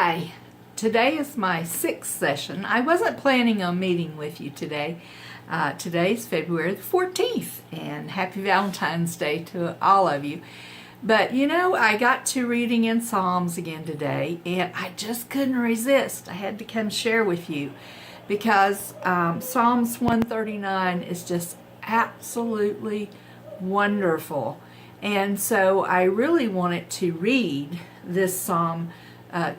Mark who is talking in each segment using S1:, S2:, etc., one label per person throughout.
S1: Hi, today is my 6th session. I wasn't planning on meeting with you today. Today's February the 14th, and happy Valentine's Day to all of you. But you know, I got to reading in Psalms again today, and I just couldn't resist. I had to come share with you because Psalms 139 is just absolutely wonderful. And so I really wanted to read this psalm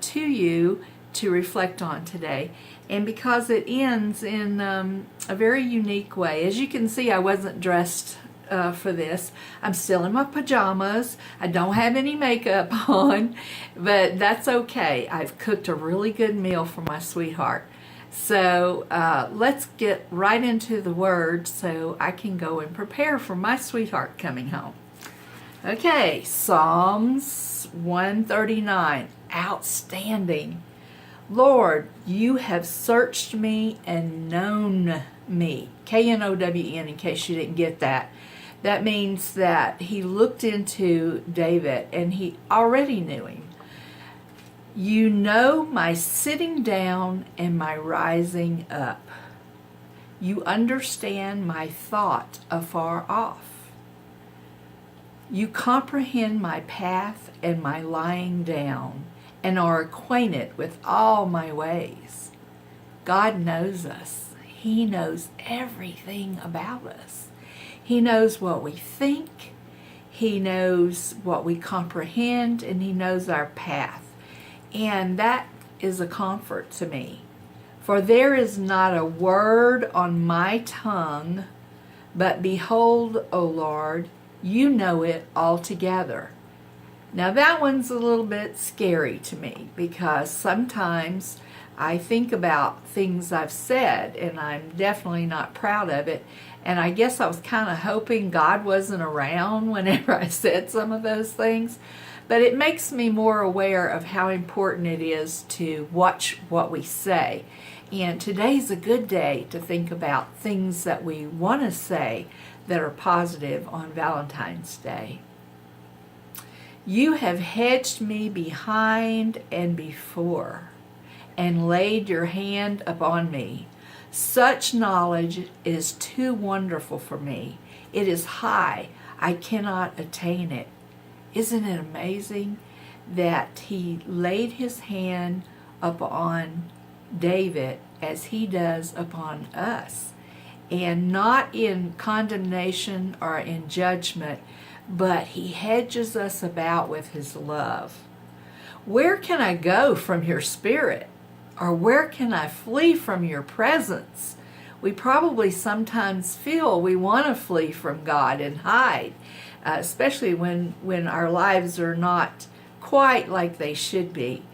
S1: to you to reflect on today. And because it ends in a very unique way. As you can see, I wasn't dressed for this. I'm still in my pajamas. I don't have any makeup on, but that's okay. I've cooked a really good meal for my sweetheart. So let's get right into the word so I can go and prepare for my sweetheart coming home. Okay, Psalms 139, outstanding. Lord, you have searched me and known me. K-N-O-W-N, in case you didn't get that. That means that he looked into David and he already knew him. You know my sitting down and my rising up. You understand my thought afar off. You comprehend my path and my lying down, and are acquainted with all my ways. God knows us. He knows everything about us. He knows what we think. He knows what we comprehend, and He knows our path. And that is a comfort to me. For there is not a word on my tongue, but behold, O Lord, you know it altogether. Now that one's a little bit scary to me because sometimes I think about things I've said and I'm definitely not proud of it. And I guess I was kind of hoping God wasn't around whenever I said some of those things. But it makes me more aware of how important it is to watch what we say. And today's a good day to think about things that we want to say that are positive on Valentine's Day. You have hedged me behind and before, and laid your hand upon me. Such knowledge is too wonderful for me. It is high. I cannot attain it. Isn't it amazing that he laid his hand upon David as he does upon us? And not in condemnation or in judgment, but he hedges us about with his love. Where can I go from your spirit? Or where can I flee from your presence? We probably sometimes feel we want to flee from God and hide, especially when our lives are not quite like they should be.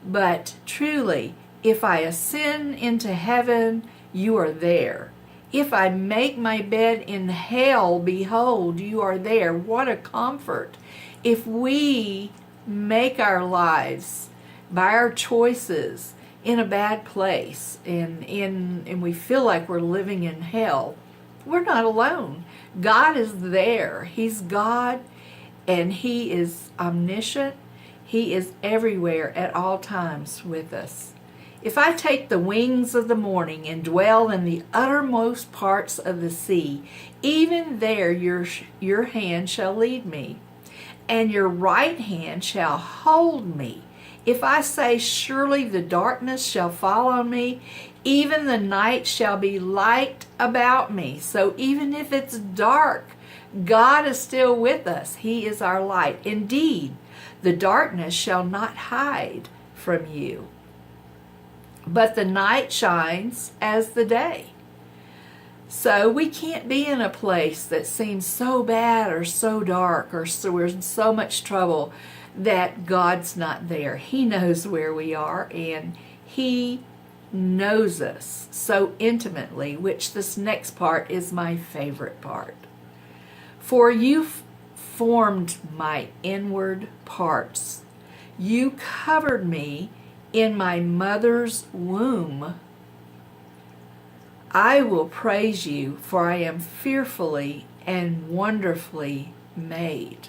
S1: But truly, if I ascend into heaven, you are there. If I make my bed in hell, behold, you are there. What a comfort. If we make our lives by our choices in a bad place and we feel like we're living in hell, we're not alone. God is there. He's God, and He is omniscient. He is everywhere at all times with us. If I take the wings of the morning and dwell in the uttermost parts of the sea, even there your hand shall lead me, and your right hand shall hold me. If I say, surely the darkness shall fall on me, even the night shall be light about me. So even if it's dark, God is still with us. He is our light. Indeed, the darkness shall not hide from you. But the night shines as the day. So we can't be in a place that seems so bad or so dark or so we're in so much trouble that God's not there. He knows where we are, and He knows us so intimately, which this next part is my favorite part. For you formed my inward parts. You covered me in my mother's womb. I will praise you, for I am fearfully and wonderfully made.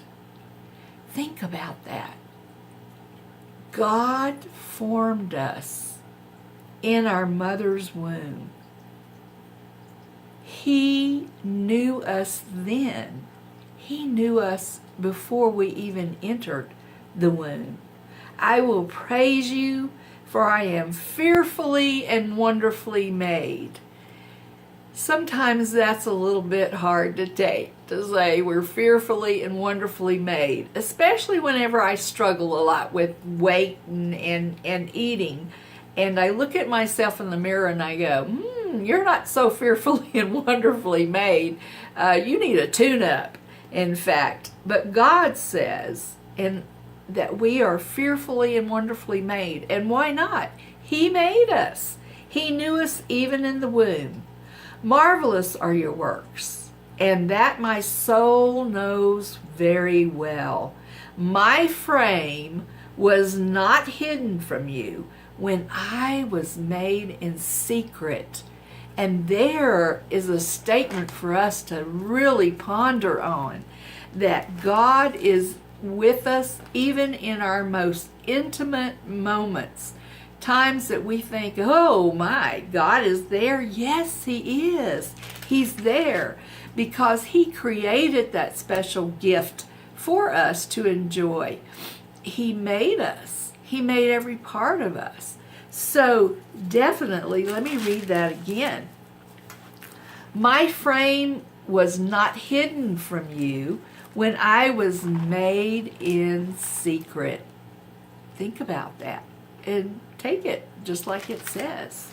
S1: Think about that. God formed us in our mother's womb. He knew us then. He knew us before we even entered the womb. I will praise you, for I am fearfully and wonderfully made. Sometimes that's a little bit hard to take, to say we're fearfully and wonderfully made, especially whenever I struggle a lot with weight and eating. And I look at myself in the mirror and I go, you're not so fearfully and wonderfully made. You need a tune-up, in fact. But God says that we are fearfully and wonderfully made. And why not? He made us. He knew us even in the womb. Marvelous are your works, and that my soul knows very well. My frame was not hidden from you when I was made in secret. And there is a statement for us to really ponder on, that God is with us even in our most intimate moments. Times that we think, oh my, God is there. Yes, He is. He's there because He created that special gift for us to enjoy. He made us. He made every part of us. So definitely, let me read that again. My frame was not hidden from you when I was made in secret. Think about that and take it just like it says.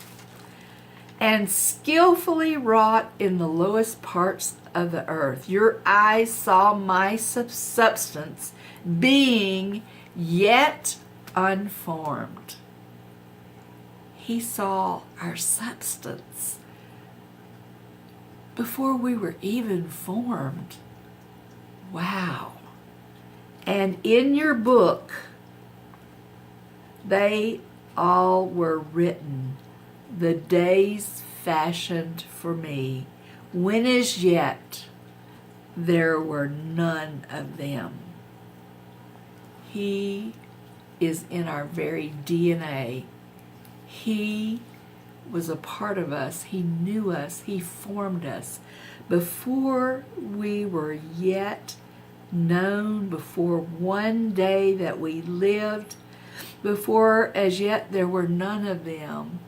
S1: And skillfully wrought in the lowest parts of the earth. Your eyes saw my substance being yet unformed. He saw our substance before we were even formed. Wow. And in your book, they all were written, the days fashioned for me, when as yet there were none of them. He is in our very DNA. He was a part of us. He knew us. He formed us before we were yet known, before one day that we lived, before as yet there were none of them,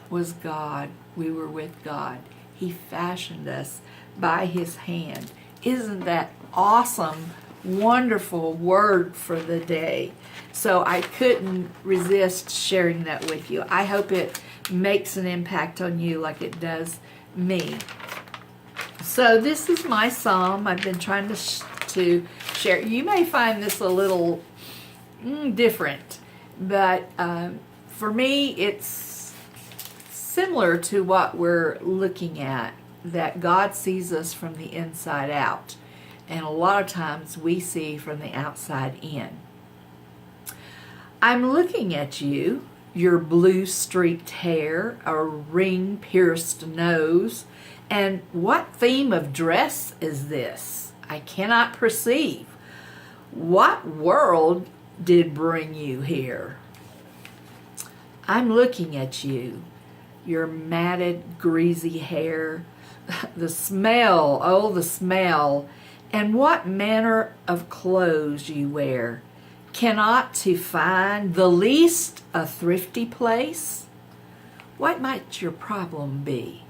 S1: was God. We were with God. He fashioned us by His hand. Isn't that awesome, wonderful word for the day? So I couldn't resist sharing that with you. I hope it makes an impact on you like it does me. So this is my psalm. I've been trying to share. You may find this a little different, but for me it's similar to what we're looking at, that God sees us from the inside out, and a lot of times we see from the outside in. I'm looking at you, your blue streaked hair, a ring pierced nose, and what theme of dress is this? I cannot perceive. What world did bring you here? I'm looking at you, your matted, greasy hair, the smell, oh, the smell, and what manner of clothes you wear. Cannot to find the least a thrifty place? What might your problem be?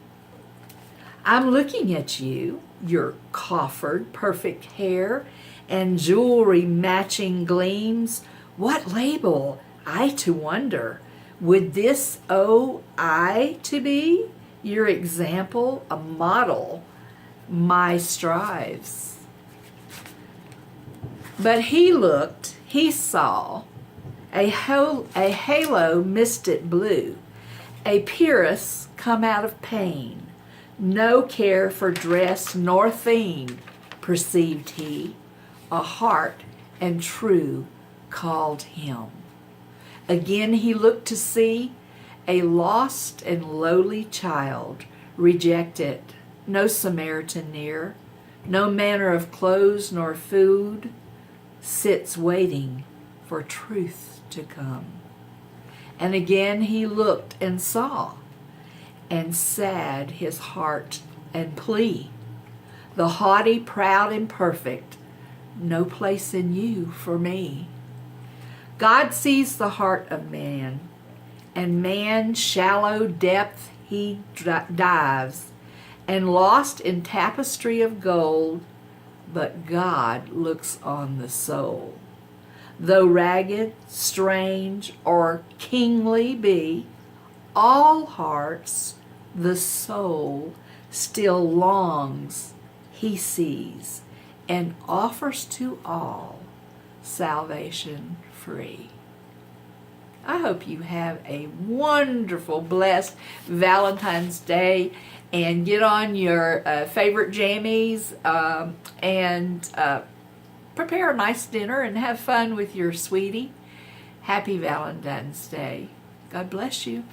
S1: I'm looking at you, your coffered, perfect hair, and jewelry matching gleams. What label, I to wonder, would this owe I to be? Your example, a model, my strives. But he looked, he saw a halo misted blue, a peeress come out of pain, no care for dress nor theme, perceived he, a heart and true called him. Again he looked to see a lost and lowly child, rejected, no Samaritan near, no manner of clothes nor food, sits waiting for truth to come. And again he looked and saw, and sad his heart and plea. The haughty, proud, and perfect, no place in you for me. God sees the heart of man, and man's shallow depth he dives, and lost in tapestry of gold, but God looks on the soul. Though ragged, strange, or kingly be, all hearts, the soul still longs, he sees, and offers to all salvation free. I hope you have a wonderful, blessed Valentine's Day, and get on your favorite jammies and prepare a nice dinner and have fun with your sweetie. Happy Valentine's Day. God bless you.